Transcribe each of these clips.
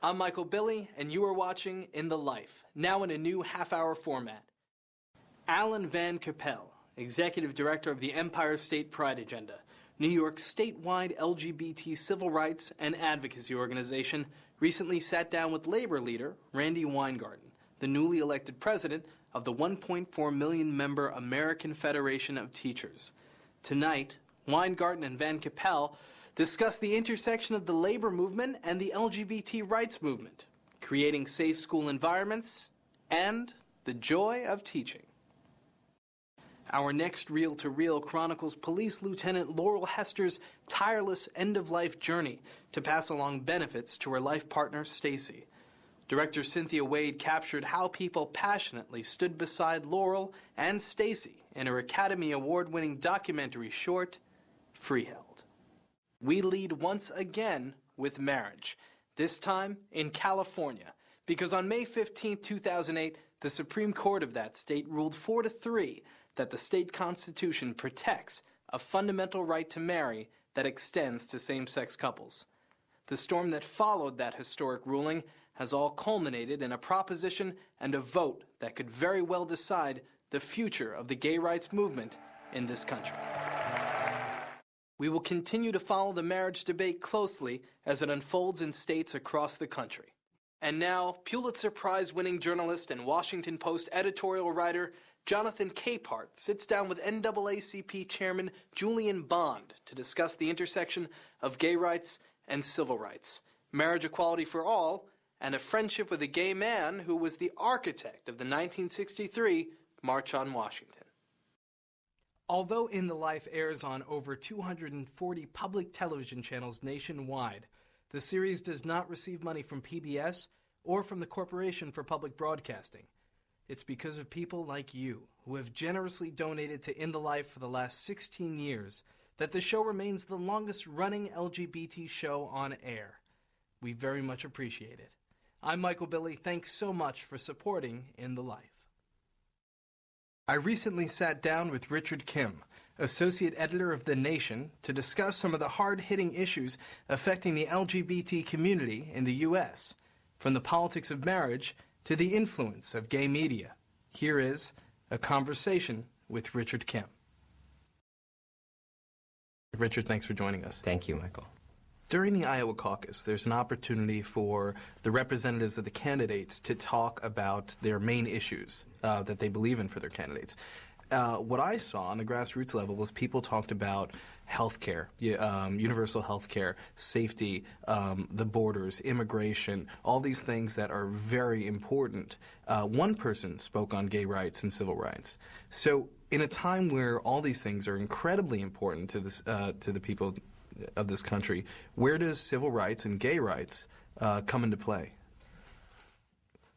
I'm Michael Billy, and you are watching In the Life, now in a new half-hour format. Alan Van Capelle, Executive Director of the Empire State Pride Agenda, New York's statewide LGBT civil rights and advocacy organization, recently sat down with labor leader Randi Weingarten, the newly elected president of the 1.4 million-member American Federation of Teachers. Tonight, Weingarten and Van Capelle discuss the intersection of the labor movement and the LGBT rights movement, creating safe school environments, and the joy of teaching. Our next reel-to-reel chronicles Police Lieutenant Laurel Hester's tireless end-of-life journey to pass along benefits to her life partner, Stacy. Director Cynthia Wade captured how people passionately stood beside Laurel and Stacy in her Academy Award-winning documentary short, Freeheld. We lead once again with marriage, this time in California, because on May 15, 2008, the Supreme Court of that state ruled 4-3 that the state constitution protects a fundamental right to marry that extends to same-sex couples. The storm that followed that historic ruling has all culminated in a proposition and a vote that could very well decide the future of the gay rights movement in this country. We will continue to follow the marriage debate closely as it unfolds in states across the country. And now, Pulitzer Prize-winning journalist and Washington Post editorial writer Jonathan Capehart sits down with NAACP Chairman Julian Bond to discuss the intersection of gay rights and civil rights, marriage equality for all, and a friendship with a gay man who was the architect of the 1963 March on Washington. Although In the Life airs on over 240 public television channels nationwide, the series does not receive money from PBS or from the Corporation for Public Broadcasting. It's because of people like you who have generously donated to In the Life for the last 16 years that the show remains the longest-running LGBT show on air. We very much appreciate it. I'm Michael Billy. Thanks so much for supporting In the Life. I recently sat down with Richard Kim, associate editor of The Nation, to discuss some of the hard-hitting issues affecting the LGBT community in the U.S., from the politics of marriage to the influence of gay media. Here is a conversation with Richard Kim. Richard, thanks for joining us. Thank you, Michael. During the Iowa caucus, there's an opportunity for the representatives of the candidates to talk about their main issues that they believe in for their candidates. What I saw on the grassroots level was people talked about health care, universal health care, safety, the borders, immigration, all these things that are very important. One person spoke on gay rights and civil rights. So in a time where all these things are incredibly important to the people of this country, where does civil rights and gay rights come into play?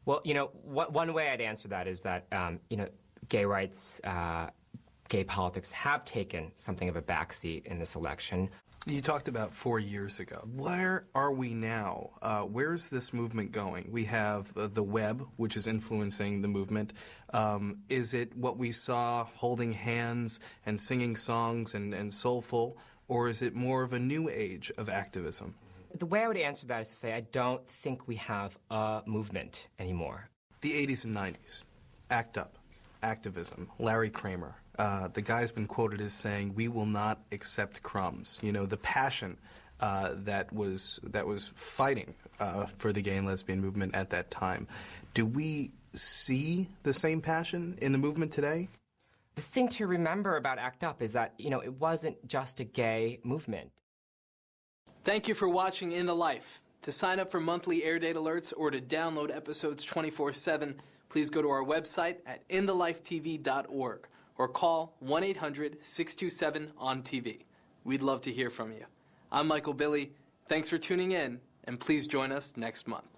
Well, one way I'd answer that is that, gay rights, gay politics have taken something of a backseat in this election. You talked about 4 years ago. Where are we now? Where's this movement going? We have the web, which is influencing the movement. Is it what we saw, holding hands and singing songs and soulful, or is it more of a new age of activism? The way I would answer that is to say I don't think we have a movement anymore. The 80s and 90s, ACT UP, activism, Larry Kramer. The guy's been quoted as saying, "We will not accept crumbs." You know, the passion that was fighting for the gay and lesbian movement at that time. Do we see the same passion in the movement today? The thing to remember about ACT UP is that, it wasn't just a gay movement. Thank you for watching In the Life. To sign up for monthly air date alerts or to download episodes 24/7, please go to our website at inthelifetv.org or call 1-800-627-ON-TV. We'd love to hear from you. I'm Michael Billy. Thanks for tuning in, and please join us next month.